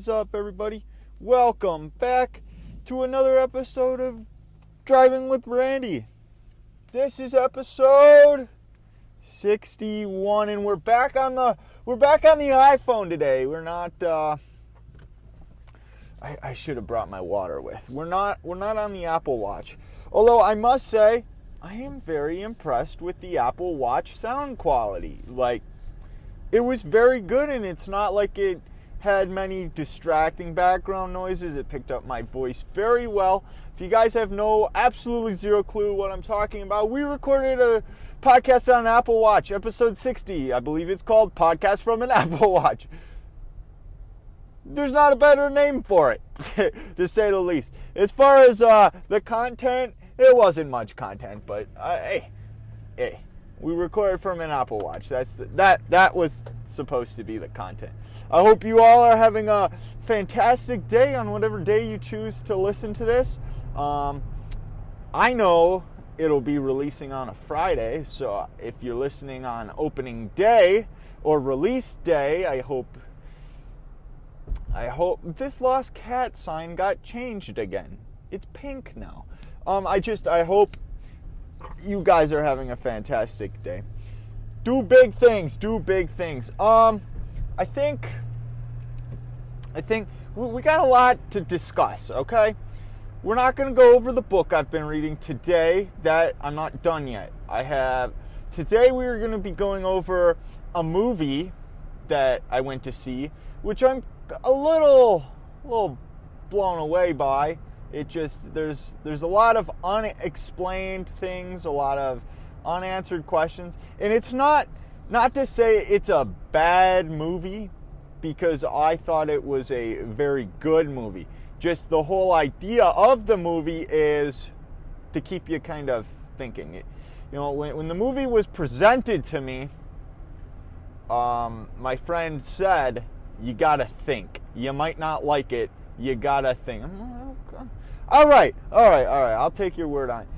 is up, everybody? Welcome back to another episode of Driving with Randy. This is episode 61, and we're back on the iPhone today. We're not. I should have brought my water with. We're not on the Apple Watch. Although I must say, I am very impressed with the Apple Watch sound quality. Like, it was very good, and it's not like it had many distracting background noises. It picked up my voice very well. If you guys have absolutely zero clue what I'm talking about, we recorded a podcast on an Apple Watch, episode 60. I believe it's called Podcast from an Apple Watch. There's not a better name for it, to say the least. As far as the content, it wasn't much content, but hey, we recorded from an Apple Watch. That was supposed to be the content. I hope you all are having a fantastic day on whatever day you choose to listen to this. I know it'll be releasing on a Friday, so if you're listening on opening day or release day, I hope this lost cat sign got changed again. It's pink now. I hope you guys are having a fantastic day. Do big things. I think we got a lot to discuss, okay? We're not going to go over the book I've been reading today. That I'm not done yet. Today we are going to be going over a movie that I went to see, which I'm a little blown away by. It just, there's a lot of unexplained things, a lot of unanswered questions. And it's not to say it's a bad movie, because I thought it was a very good movie. Just the whole idea of the movie is to keep you kind of thinking. You know, when the movie was presented to me, my friend said, you gotta think. You might not like it. You gotta think. Okay. All right. I'll take your word on it.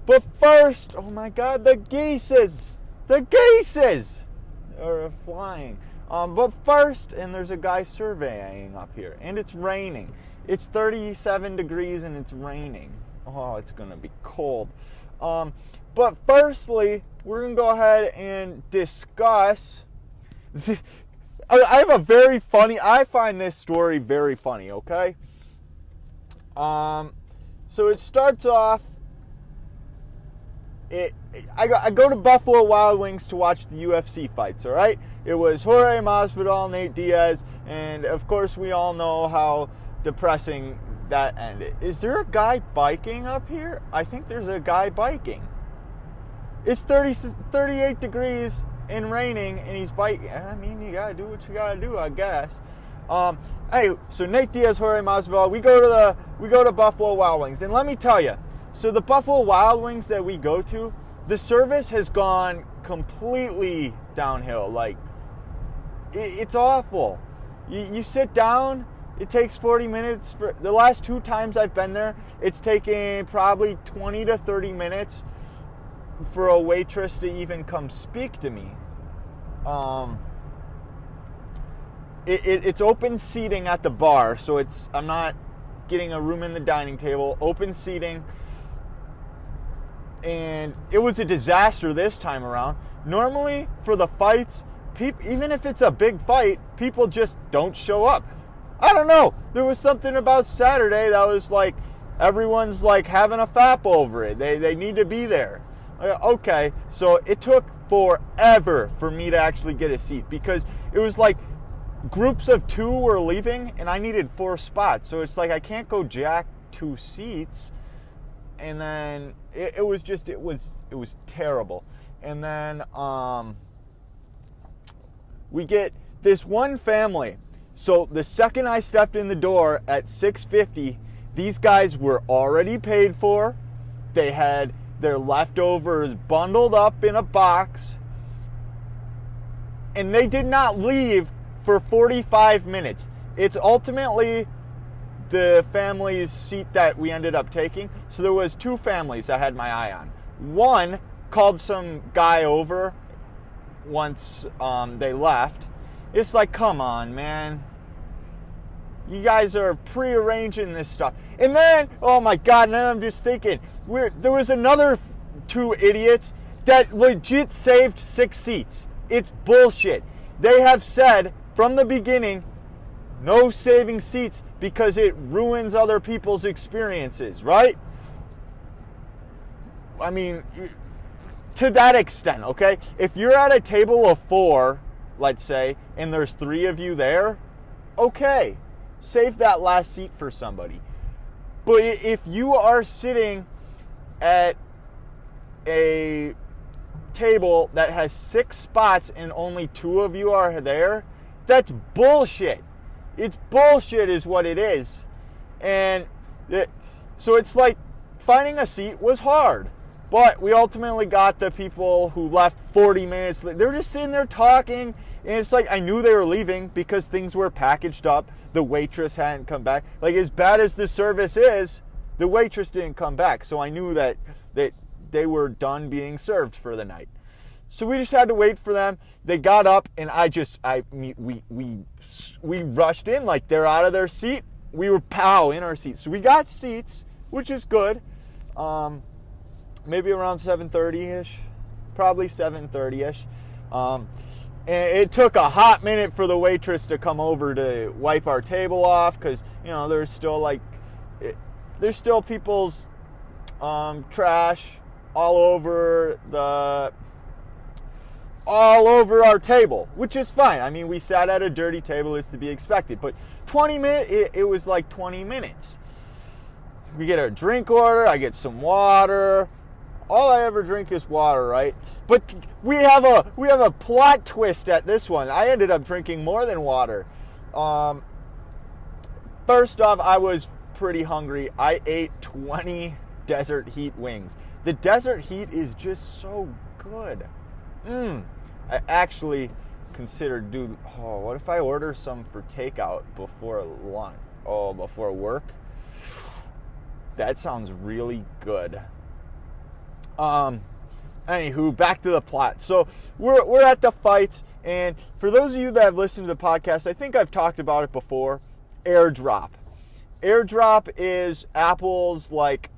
But first, oh my God, the geeses are flying. But first, and there's a guy surveying up here, and it's raining. It's 37 degrees and it's raining. Oh, it's gonna be cold. But firstly, we're gonna go ahead and discuss. I find this story very funny, okay? So it starts off, I go to Buffalo Wild Wings to watch the UFC fights, all right? It was Jorge Masvidal, Nate Diaz, and of course we all know how depressing that ended. Is there a guy biking up here? I think there's a guy biking. It's 38 degrees and raining, and he's biking. I mean, you gotta do what you gotta do, I guess. Hey, so Nate Diaz, Jorge Masvidal, we go to Buffalo Wild Wings, and let me tell you, so the Buffalo Wild Wings that we go to, the service has gone completely downhill. Like, it's awful. You sit down, it takes 40 minutes. For the last 2 times I've been there, it's taken probably 20 to 30 minutes for a waitress to even come speak to me. It's open seating at the bar, so I'm not getting a room in the dining table. Open seating, and it was a disaster this time around. Normally, for the fights, even if it's a big fight, people just don't show up. I don't know. There was something about Saturday that was like everyone's like having a fap over it. They need to be there. Okay, so it took forever for me to actually get a seat, because it was like groups of 2 were leaving and I needed 4 spots. So it's like I can't go jack 2 seats. And then it was terrible. And then we get this one family. So the second I stepped in the door at 6:50, these guys were already paid for. They had their leftovers bundled up in a box, and they did not leave for 45 minutes. It's ultimately the family's seat that we ended up taking. So there was 2 families I had my eye on. One called some guy over once they left. It's like, come on, man. You guys are prearranging this stuff. And then, oh my God, now I'm just thinking, there was another 2 idiots that legit saved 6 seats. It's bullshit. They have said from the beginning, no saving seats because it ruins other people's experiences, right? I mean, to that extent, okay? If you're at a table of 4, let's say, and there's 3 of you there, okay, save that last seat for somebody. But if you are sitting at a table that has 6 spots and only 2 of you are there, that's bullshit. It's bullshit is what it is. And so it's like finding a seat was hard. But we ultimately got the people who left 40 minutes late. They were just sitting there talking, and it's like I knew they were leaving because things were packaged up. The waitress hadn't come back. Like, as bad as the service is, the waitress didn't come back. So I knew that they were done being served for the night. So we just had to wait for them. They got up, and we rushed in like they're out of their seat. We were in our seats. So we got seats, which is good. Maybe around 7:30ish, probably 7:30ish. And it took a hot minute for the waitress to come over to wipe our table off because, you know, there's still people's trash all over our table, which is fine. I mean, we sat at a dirty table, it's to be expected. But 20 minutes, it was like 20 minutes. We get a drink order, I get some water. All I ever drink is water, right? But we have a plot twist at this one. I ended up drinking more than water. First off, I was pretty hungry. I ate 20 desert heat wings. The desert heat is just so good. I actually considered what if I order some for takeout before lunch? Before work? That sounds really good. Anywho, back to the plot. So we're at the fights, and for those of you that have listened to the podcast, I think I've talked about it before. AirDrop. AirDrop is Apple's like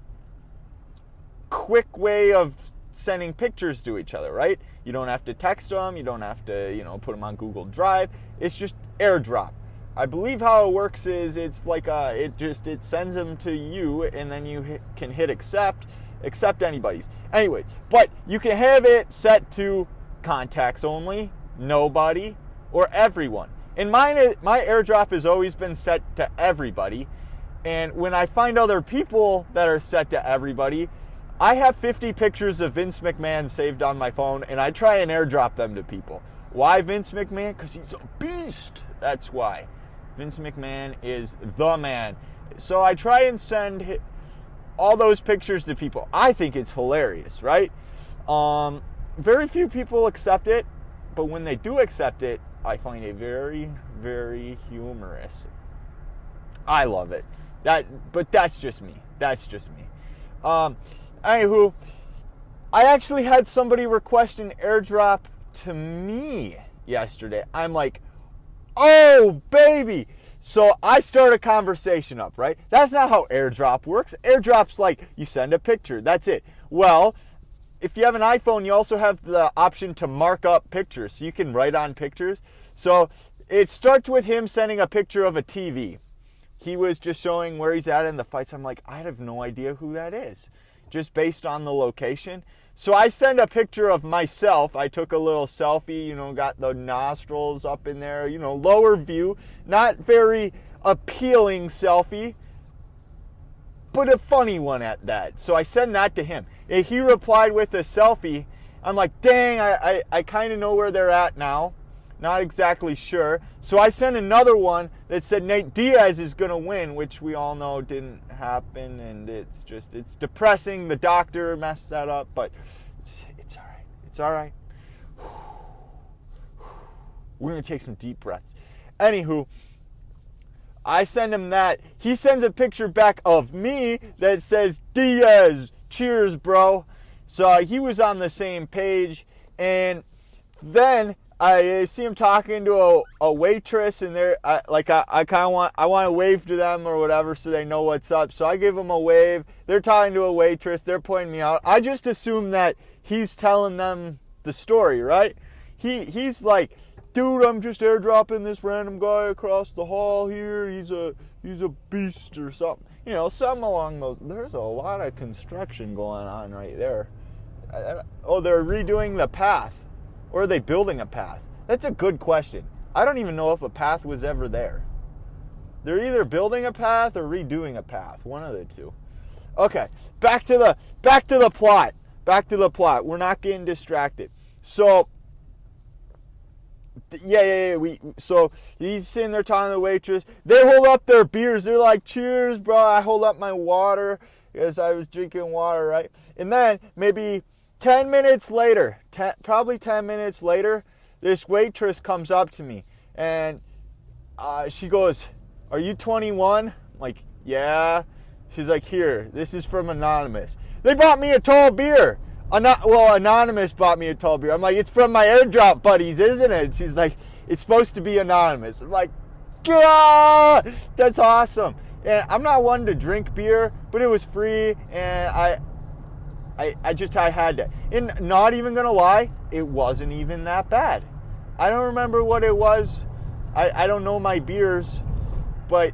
quick way of sending pictures to each other, right? You don't have to text them, you don't have to, put them on Google Drive. It's just AirDrop. I believe how it works is it's like it sends them to you, and then you can hit accept anybody's. Anyway, but you can have it set to contacts only, nobody, or everyone. And my AirDrop has always been set to everybody. And when I find other people that are set to everybody, I have 50 pictures of Vince McMahon saved on my phone, and I try and AirDrop them to people. Why Vince McMahon? Because he's a beast. That's why. Vince McMahon is the man. So I try and send all those pictures to people. I think it's hilarious, right? Very few people accept it, but when they do accept it, I find it very, very humorous. I love it. But that's just me. Anywho, I actually had somebody request an AirDrop to me yesterday. I'm like, oh, baby. So I start a conversation up, right? That's not how AirDrop works. AirDrop's like, you send a picture. That's it. Well, if you have an iPhone, you also have the option to mark up pictures. So you can write on pictures. So it starts with him sending a picture of a TV. He was just showing where he's at in the fights. I'm like, I have no idea who that is, just based on the location. So I send a picture of myself. I took a little selfie, got the nostrils up in there, lower view. Not very appealing selfie, but a funny one at that. So I send that to him. And he replied with a selfie. I'm like, dang, I kind of know where they're at now. Not exactly sure. So I sent another one that said Nate Diaz is going to win, which we all know didn't happen. And it's depressing. The doctor messed that up, but it's all right. It's all right. We're going to take some deep breaths. Anywho, I send him that. He sends a picture back of me that says, Diaz, cheers, bro. So he was on the same page. And then I see him talking to a waitress, and I kind of want to wave to them or whatever so they know what's up. So I give them a wave. They're talking to a waitress. They're pointing me out. I just assume that he's telling them the story, right? He's like, dude, I'm just airdropping this random guy across the hall here. He's a beast or something. You know, something along those. There's a lot of construction going on right there. Oh, they're redoing the path. Or are they building a path? That's a good question. I don't even know if a path was ever there. They're either building a path or redoing a path. One of the two. Okay, back to the plot. Back to the plot. We're not getting distracted. So, so he's sitting there talking to the waitress. They hold up their beers. They're like, cheers, bro. I hold up my water as I was drinking water, right? And then maybe 10 minutes later, probably 10 minutes later, this waitress comes up to me. And she goes, are you 21? I'm like, yeah. She's like, here, this is from Anonymous. They bought me a tall beer. Anonymous bought me a tall beer. I'm like, it's from my airdrop buddies, isn't it? She's like, it's supposed to be anonymous. I'm like, yeah, that's awesome. And I'm not one to drink beer, but it was free, and I had to. And not even gonna lie, it wasn't even that bad. I don't remember what it was. I don't know my beers, but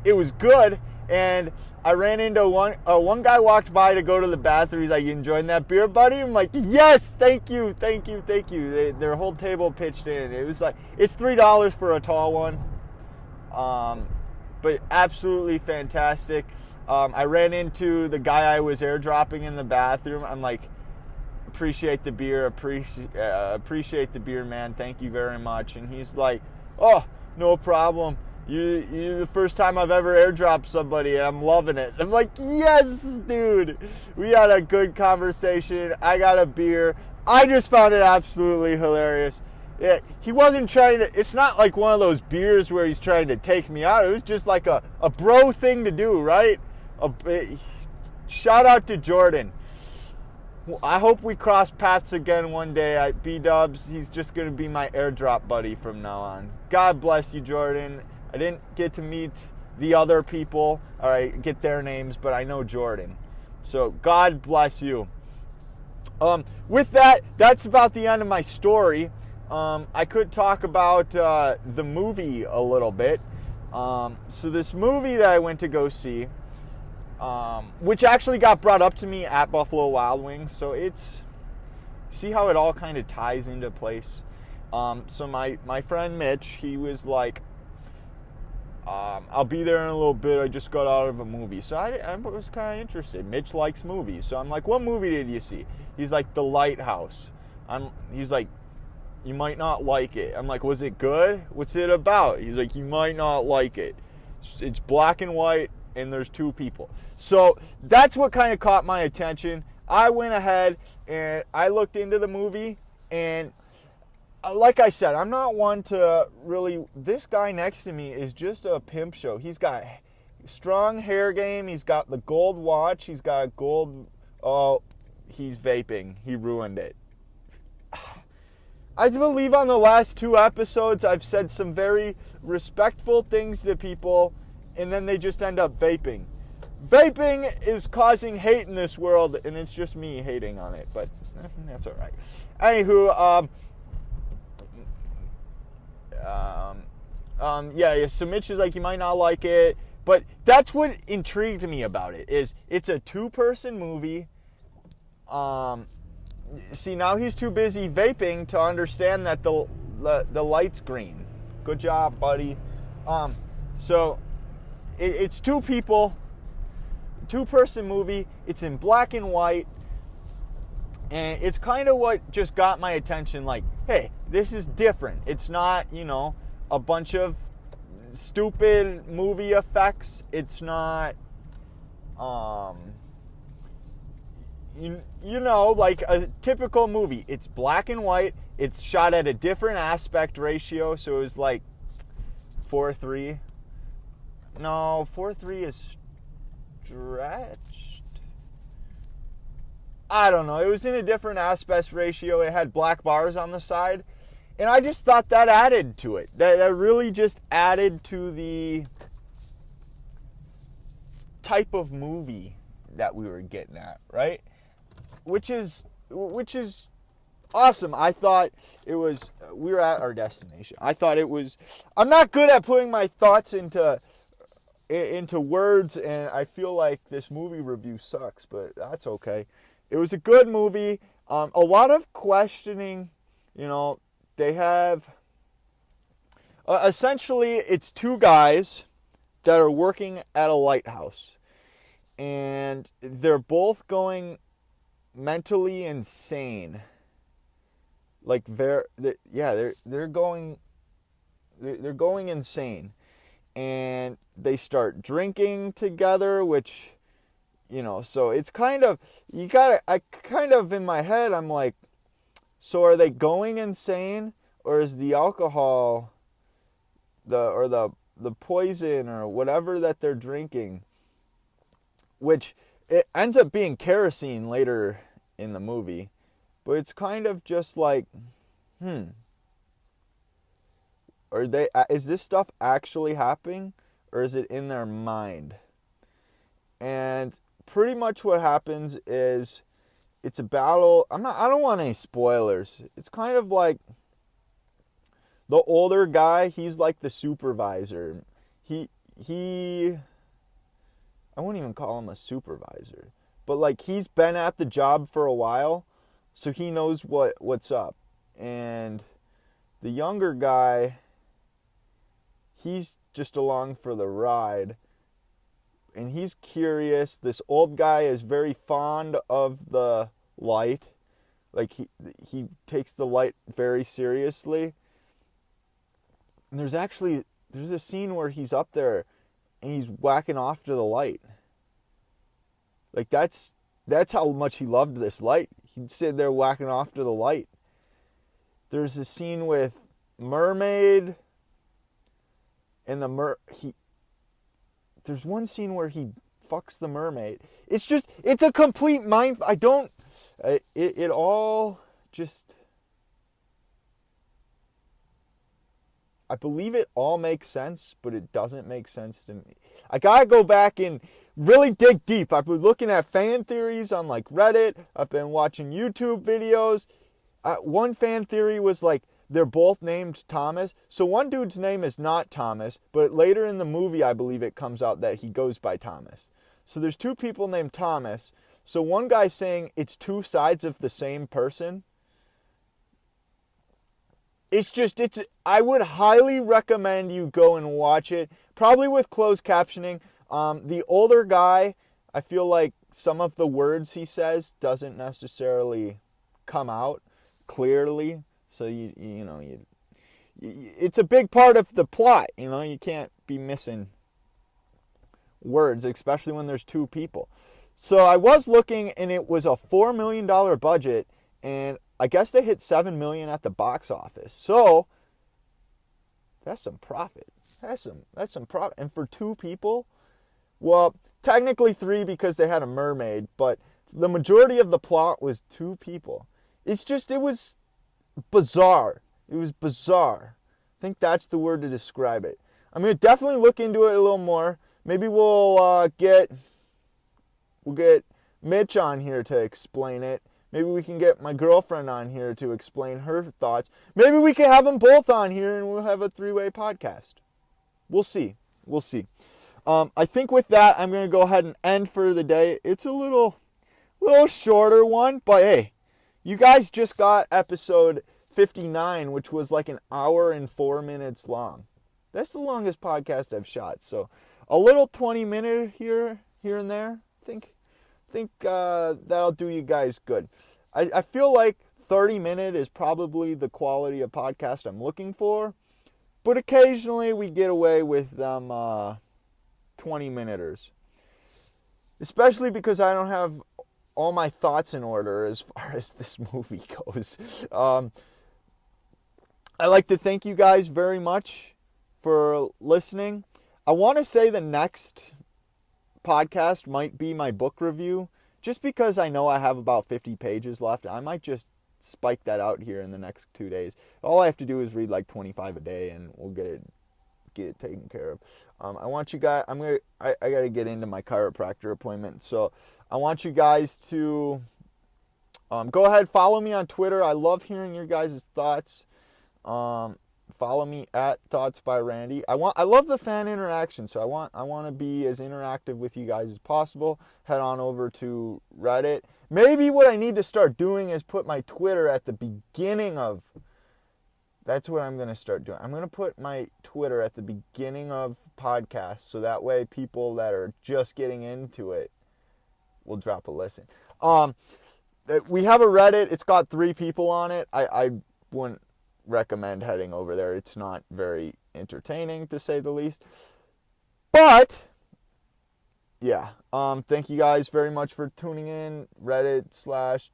it was good. And I ran into one guy walked by to go to the bathroom. He's like, you enjoying that beer, buddy? I'm like, yes, thank you. Their whole table pitched in. It was like, it's $3 for a tall one. But absolutely fantastic. I ran into the guy I was airdropping in the bathroom. I'm like, appreciate the beer, appreciate the beer, man. Thank you very much. And he's like, oh, no problem. You're the first time I've ever airdropped somebody, and I'm loving it. I'm like, yes, dude. We had a good conversation. I got a beer. I just found it absolutely hilarious. Yeah, he wasn't trying to, it's not like one of those beers where he's trying to take me out. It was just like a bro thing to do, right? Shout out to Jordan. I hope we cross paths again one day at B-Dubs. He's just going to be my airdrop buddy from now on. God bless you, Jordan. I didn't get to meet the other people, all right, get their names, but I know Jordan. So God bless you. With that, that's about the end of my story. I could talk about the movie a little bit. So this movie that I went to go see, which actually got brought up to me at Buffalo Wild Wings, so see how it all kind of ties into place. So my friend Mitch, he was like, I'll be there in a little bit. I just got out of a movie. So I was kind of interested. Mitch likes movies. So I'm like, what movie did you see? He's like, The Lighthouse. He's like, you might not like it. I'm like, was it good? What's it about? He's like, you might not like it. It's black and white, and there's two people. So that's what kind of caught my attention. I went ahead, and I looked into the movie, and like I said, I'm not one to really, this guy next to me is just a pimp show. He's got strong hair game. He's got the gold watch. He's got gold, he's vaping. He ruined it. I believe on the last 2 episodes, I've said some very respectful things to people, and then they just end up vaping. Vaping is causing hate in this world, and it's just me hating on it, but that's all right. Anywho, so Mitch is like, you might not like it, but that's what intrigued me about it, is it's a 2-person movie. See, now he's too busy vaping to understand that the light's green. Good job, buddy. So it's 2 people, 2-person movie. It's in black and white, and it's kind of what just got my attention. Like, hey, this is different. It's not, a bunch of stupid movie effects. It's not, like a typical movie. It's black and white. It's shot at a different aspect ratio. So it was like 4:3. No, 4:3 is stretched. I don't know. It was in a different aspect ratio. It had black bars on the side. And I just thought that added to it. That really just added to the type of movie that we were getting at, right? Which is awesome. I thought it was, we were at our destination. I thought it was, I'm not good at putting my thoughts into words, and I feel like this movie review sucks, but that's okay. It was a good movie. A lot of questioning, they have, essentially it's two guys that are working at a lighthouse, and they're both going mentally insane. Like they're going insane, and they start drinking together, which, so it's kind of, in my head, I'm like, so are they going insane, or is the alcohol, the poison or whatever that they're drinking, which it ends up being kerosene later in the movie, but it's kind of just like, is this stuff actually happening, or is it in their mind? And pretty much what happens is it's a battle. I don't want any spoilers. It's kind of like the older guy, he's like the supervisor. He I wouldn't even call him a supervisor, but like he's been at the job for a while, so he knows what's up. And the younger guy, he's just along for the ride, and he's curious. This old guy is very fond of the light. Like he takes the light very seriously. And there's a scene where he's up there and he's whacking off to the light. Like that's how much he loved this light. He'd sit there whacking off to the light. There's a scene with mermaid, and there's one scene where he fucks the mermaid. It's a complete mind. It all just, I believe it all makes sense, but it doesn't make sense to me. I gotta go back and really dig deep. I've been looking at fan theories on like Reddit. I've been watching YouTube videos. One fan theory was like they're both named Thomas. So one dude's name is not Thomas, but later in the movie I believe it comes out that he goes by Thomas. So there's two people named Thomas. So one guy's saying it's two sides of the same person. I would highly recommend you go and watch it, probably with closed captioning. The older guy, I feel like some of the words he says doesn't necessarily come out clearly. So it's a big part of the plot. You can't be missing words, especially when there's two people. So I was looking, and it was a $4 million budget, and I guess they hit $7 million at the box office. So that's some profit. That's some profit. And for two people, well, technically three because they had a mermaid, but the majority of the plot was two people. It was bizarre. It was bizarre. I think that's the word to describe it. I'm going to definitely look into it a little more. Maybe we'll get Mitch on here to explain it. Maybe we can get my girlfriend on here to explain her thoughts. Maybe we can have them both on here and we'll have a three-way podcast. We'll see. I think with that, I'm going to go ahead and end for the day. It's a little shorter one, but hey, you guys just got episode 59, which was like an hour and 4 minutes long. That's the longest podcast I've shot. So a little 20-minute here and there. I think that'll do you guys good. I feel like 30-minute is probably the quality of podcast I'm looking for, but occasionally we get away with them 20-minuters, especially because I don't have all my thoughts in order as far as this movie goes. I'd like to thank you guys very much for listening. I want to say the next podcast might be my book review, just because I know I have about 50 pages left. I might just spike that out here in the next 2 days. All I have to do is read like 25 a day, and we'll get it taken care of. I want you guys. I got to get into my chiropractor appointment, so I want you guys to go ahead, follow me on Twitter. I love hearing your guys' thoughts. Follow me at Thoughts by Randy. I love the fan interaction, so I want to be as interactive with you guys as possible. Head on over to Reddit. Maybe what I need to start doing is put my Twitter at the beginning of. That's what I'm going to start doing. I'm going to put my Twitter at the beginning of podcasts, so that way people that are just getting into it will drop a listen. We have a Reddit. It's got 3 people on it. I wouldn't recommend heading over there. It's not very entertaining, to say the least. But yeah, thank you guys very much for tuning in. Reddit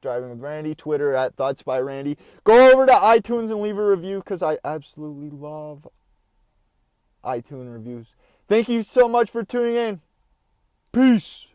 / Driving with Randy, Twitter at Thoughts by Randy. Go over to iTunes and leave a review, because I absolutely love iTunes reviews. Thank you so much for tuning in. Peace.